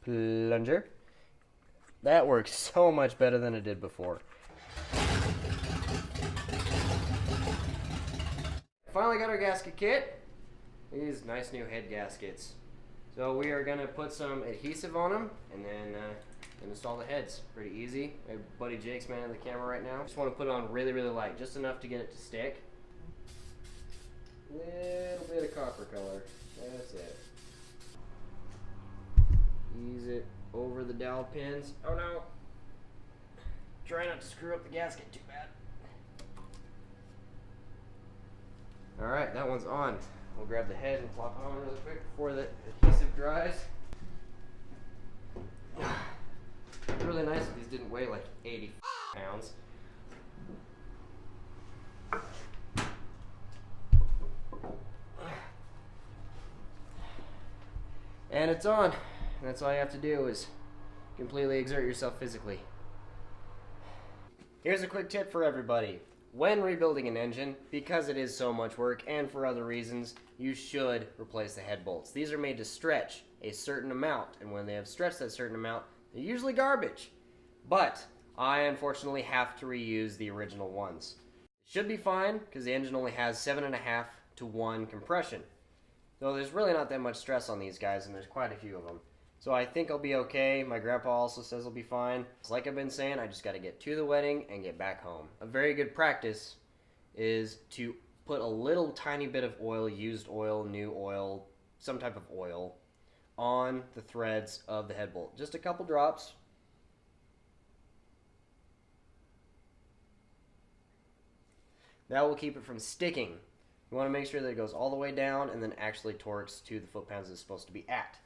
plunger. That works so much better than it did before. Finally got our gasket kit. These nice new head gaskets. So we are going to put some adhesive on them and then install the heads. Pretty easy. My buddy Jake's manning the camera right now. Just want to put it on really, really light, just enough to get it to stick. Little bit of copper color. That's it. Ease it over the dowel pins. Oh no! Try not to screw up the gasket too bad. Alright, that one's on. We'll grab the head and plop it on really quick before the adhesive dries. It's really nice if these didn't weigh like 80 pounds. And it's on. And that's all you have to do is completely exert yourself physically. Here's a quick tip for everybody. When rebuilding an engine, because it is so much work and for other reasons, you should replace the head bolts. These are made to stretch a certain amount, and when they have stretched that certain amount, they're usually garbage. But I unfortunately have to reuse the original ones. It should be fine because the engine only has 7.5 to 1 compression. So there's really not that much stress on these guys, and there's quite a few of them. So I think I'll be okay. My grandpa also says I'll be fine. It's like I've been saying, I just got to get to the wedding and get back home. A very good practice is to put a little tiny bit of oil, used oil, new oil, some type of oil, on the threads of the head bolt. Just a couple drops. That will keep it from sticking. You want to make sure that it goes all the way down and then actually torques to the foot-pounds it's supposed to be at.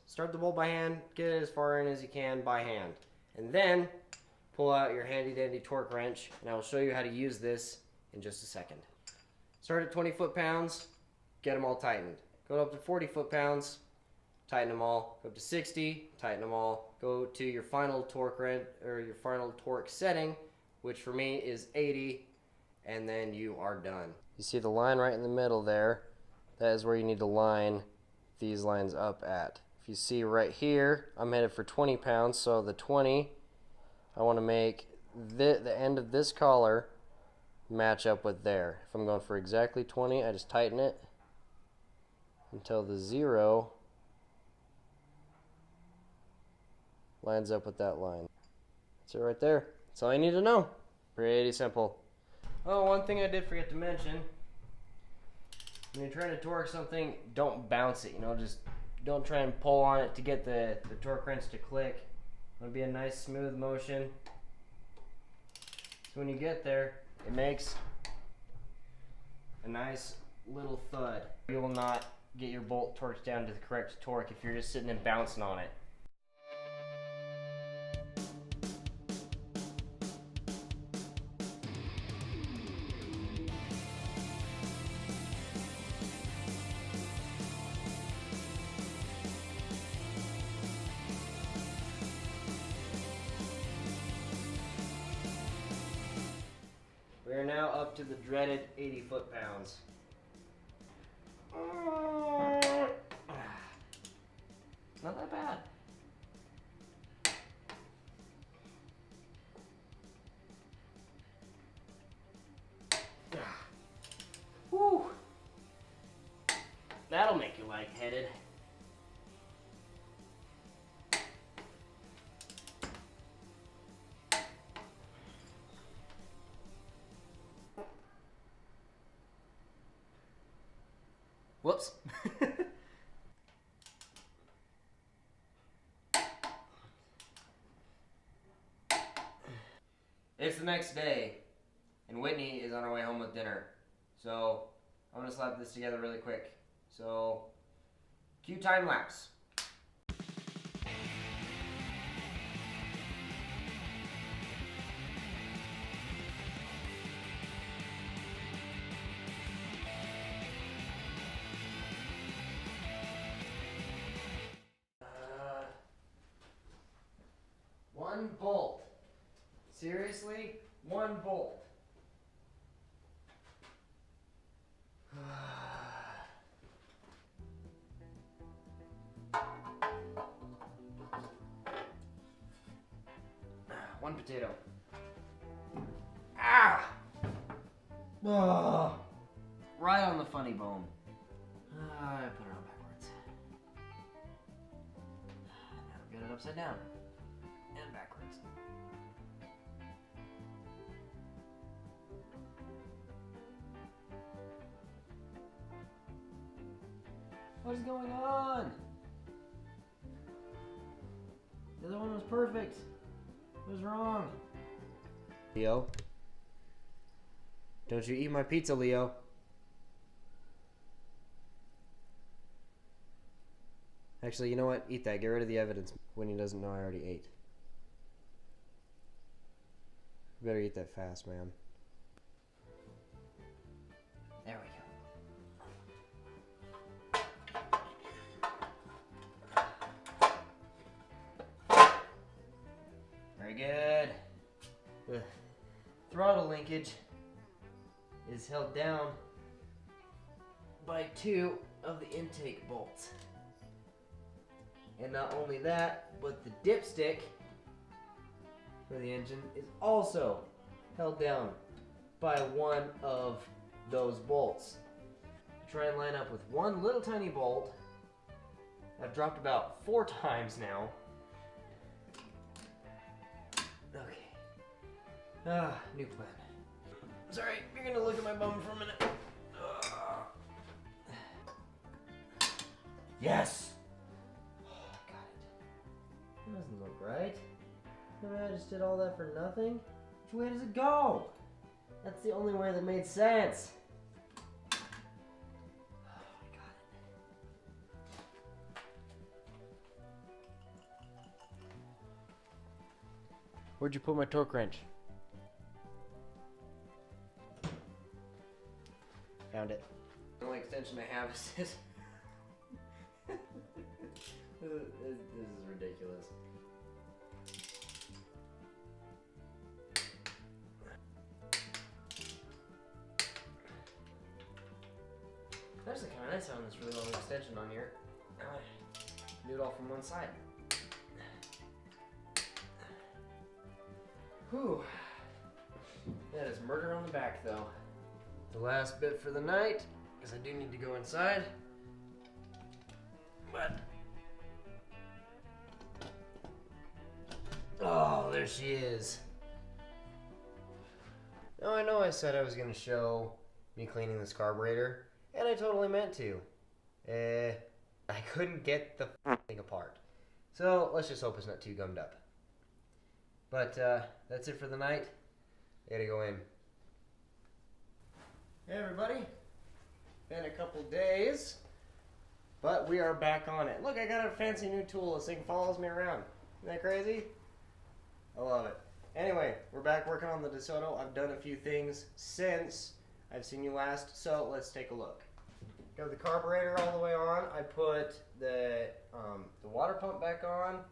Start the bolt by hand, get it as far in as you can by hand. And then pull out your handy dandy torque wrench, and I will show you how to use this in just a second. Start at 20 foot-pounds, get them all tightened. Go up to 40 foot-pounds, tighten them all. Go up to 60, tighten them all. Go to your final torque wrench, or your final torque setting, which for me is 80, and then you are done. You see the line right in the middle there? That is where you need to line these lines up at. If you see right here, I'm headed for 20 pounds, so the 20, I want to make the end of this collar match up with there. If I'm going for exactly 20, I just tighten it until the 0 lines up with that line. That's it right there. That's all you need to know. Pretty simple. Oh, one thing I did forget to mention. When you're trying to torque something, don't bounce it. Just don't try and pull on it to get the torque wrench to click. It'll be a nice smooth motion. So when you get there, it makes a nice little thud. You will not get your bolt torqued down to the correct torque if you're just sitting and bouncing on it. We are now up to the dreaded 80 foot-pounds. Not that bad. Whew. That'll make you lightheaded. Whoops. It's the next day, and Whitney is on her way home with dinner. So I'm gonna slap this together really quick. So, cue time lapse. One bolt Seriously? One bolt. One potato. Ah! Oh, right on the funny bone. I put it on backwards. Now get it upside down. And backwards. What is going on? The other one was perfect. What was wrong? Leo? Don't you eat my pizza, Leo. Actually, you know what? Eat that. Get rid of the evidence when he doesn't know I already ate. You better eat that fast, man. There we go. Very good. The throttle linkage is held down by 2 of the intake bolts. And not only that, but the dipstick for the engine is also held down by 1 of those bolts. Try and line up with 1 little tiny bolt. I've dropped about 4 times now. Okay. New plan. Sorry, you're gonna look at my bum for a minute. Yes! Oh, got it. That doesn't look right. I just did all that for nothing? Which way does it go? That's the only way that made sense. Oh, I got it. Where'd you put my torque wrench? Found it. The only extension I have is this. This is ridiculous. Actually kind of nice having this really long extension on here. Do it all from one side. Whew. That is murder on the back though. The last bit for the night, because I do need to go inside. But oh, there she is. Now I know I said I was going to show me cleaning this carburetor, and I totally meant to. I couldn't get the thing apart. So let's just hope it's not too gummed up. But that's it for the night. I gotta go in. Hey everybody. Been a couple days, but we are back on it. Look, I got a fancy new tool. This thing follows me around. Isn't that crazy? I love it. Anyway, we're back working on the DeSoto. I've done a few things since I've seen you last, so let's take a look. Got the carburetor all the way on. I put the water pump back on.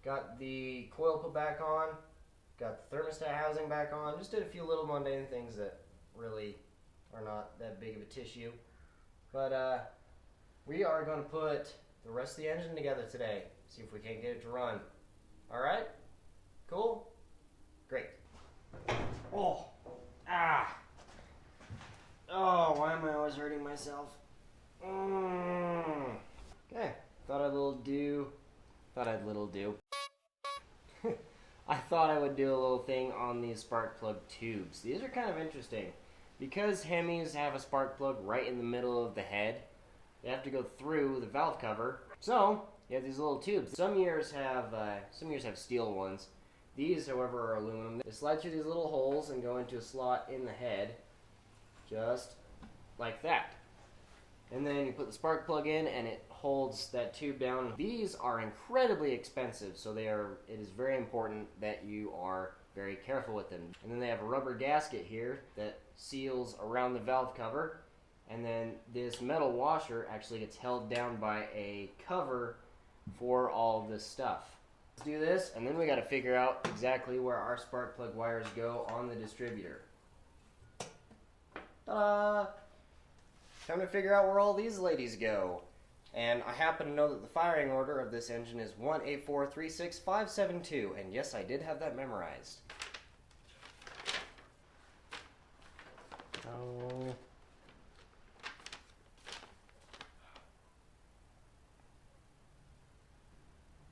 Got the coil put back on. Got the thermostat housing back on. Just did a few little mundane things that really are not that big of a tissue. But we are going to put the rest of the engine together today. See if we can't get it to run. Alright? Cool? Great. Oh! Ah! Oh, why am I always hurting myself? Okay, thought I'd I thought I would do a little thing on these spark plug tubes. These are kind of interesting. Because Hemis have a spark plug right in the middle of the head, they have to go through the valve cover. So, you have these little tubes. Some years have steel ones. These, however, are aluminum. They slide through these little holes and go into a slot in the head, just like that. And then you put the spark plug in and it holds that tube down. These are incredibly expensive, so it is very important that you are very careful with them. And then they have a rubber gasket here that seals around the valve cover. And then this metal washer actually gets held down by a cover for all of this stuff. Let's do this, and then we got to figure out exactly where our spark plug wires go on the distributor. Ta-da! Time to figure out where all these ladies go. And I happen to know that the firing order of this engine is 18436 and yes, I did have that memorized. Oh.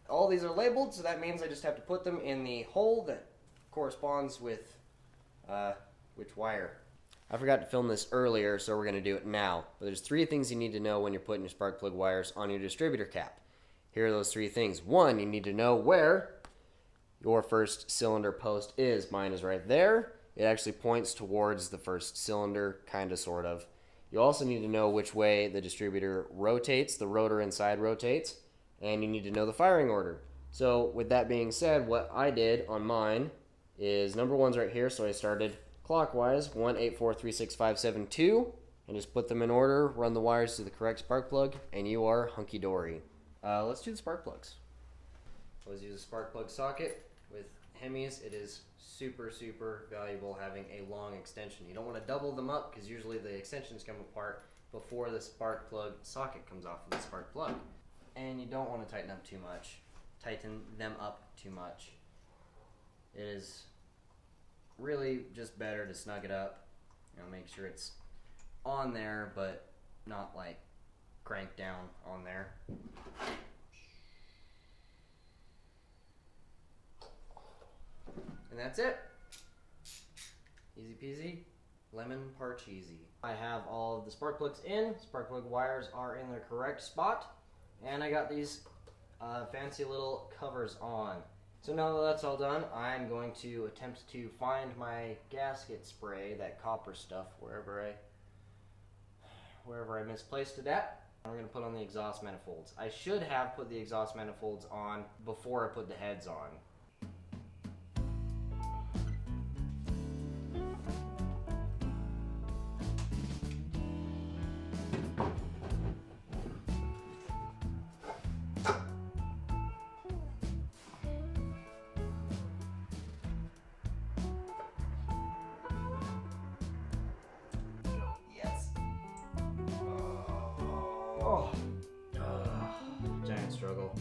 All these are labeled, so that means I just have to put them in the hole that corresponds with which wire. I forgot to film this earlier, so we're going to do it now. But there's 3 things you need to know when you're putting your spark plug wires on your distributor cap. Here are those 3 things. 1, you need to know where your first cylinder post is. Mine is right there. It actually points towards the first cylinder, kind of, sort of. You also need to know which way the distributor rotates, the rotor inside rotates, and you need to know the firing order. So with that being said, what I did on mine is number 1's right here, so I started clockwise, 18436 and just put them in order, run the wires to the correct spark plug, and you are hunky-dory. Let's do the spark plugs. Always use a spark plug socket. With Hemis, it is super, super valuable having a long extension. You don't want to double them up because usually the extensions come apart before the spark plug socket comes off of the spark plug. And you don't want to tighten up too much. Tighten them up too much. It is really just better to snug it up, you know, make sure it's on there but not like cranked down on there. And that's it. Easy peasy, lemon parcheesi. I have all of the spark plugs in. Spark plug wires are in their correct spot, and I got these fancy little covers on. So now that that's all done, I'm going to attempt to find my gasket spray, that copper stuff, wherever I misplaced it at. I'm going to put on the exhaust manifolds. I should have put the exhaust manifolds on before I put the heads on. Oh, giant struggle.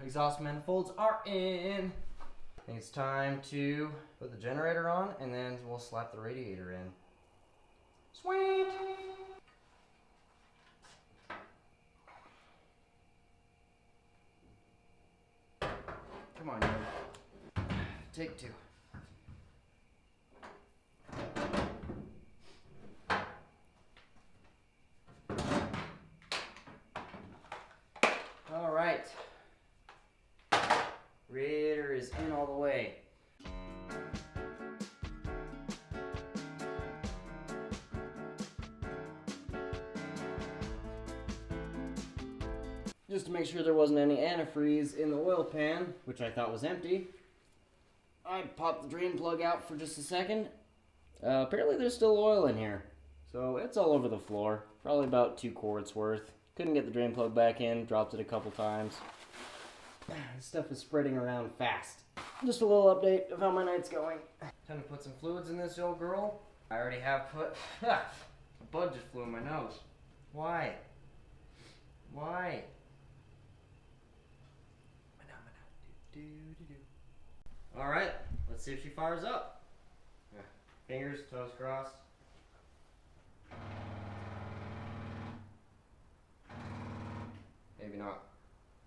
Exhaust manifolds are in. I think it's time to put the generator on, and then we'll slap the radiator in. Sweet! Come on, Dad. Take 2. All right. Radiator is in all the way. Just to make sure there wasn't any antifreeze in the oil pan, which I thought was empty, I popped the drain plug out for just a second. Apparently there's still oil in here. So it's all over the floor. Probably about 2 quarts worth. Couldn't get the drain plug back in, dropped it a couple times. This stuff is spreading around fast. Just a little update of how my night's going. Time to put some fluids in this old girl. I already have put... a bug just flew in my nose. Why? Why? Alright, let's see if she fires up. Fingers, toes crossed. Maybe not.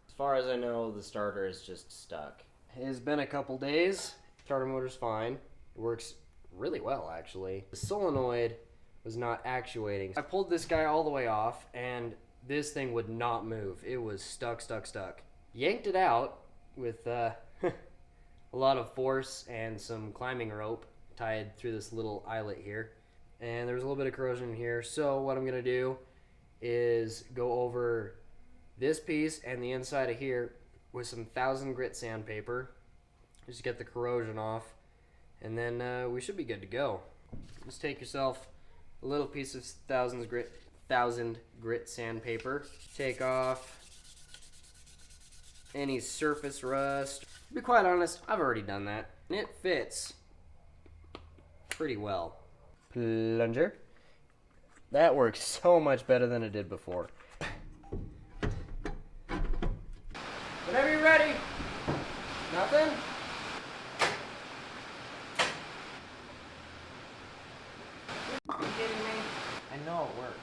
As far as I know, the starter is just stuck. It's been a couple days. Starter motor's fine. It works really well, actually. The solenoid was not actuating. I pulled this guy all the way off, and this thing would not move. It was stuck. Yanked it out with a lot of force and some climbing rope tied through this little eyelet here. And there was a little bit of corrosion in here. So what I'm going to do is go over this piece and the inside of here with some 1000 grit sandpaper. Just get the corrosion off. And then we should be good to go. Just take yourself a little piece of 1000 grit sandpaper. Take off any surface rust. To be quite honest, I've already done that, and it fits pretty well. Plunger. That works so much better than it did before. Whenever you're ready. Nothing? Are you kidding me? I know it works.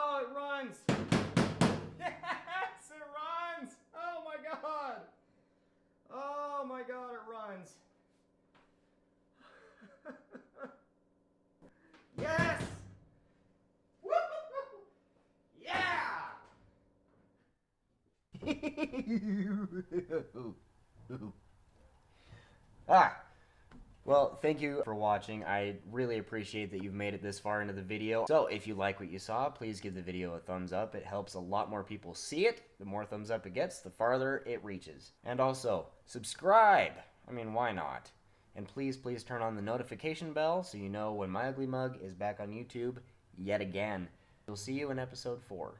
Oh, it runs! Yes, it runs! Oh my god! Oh my god, it runs! Yes! Woo! Yeah! Well, thank you for watching. I really appreciate that you've made it this far into the video. So if you like what you saw, please give the video a thumbs up. It helps a lot more people see it. The more thumbs up it gets, the farther it reaches. And also, subscribe. I mean, why not? And please turn on the notification bell so you know when my ugly mug is back on YouTube yet again. We'll see you in episode 4.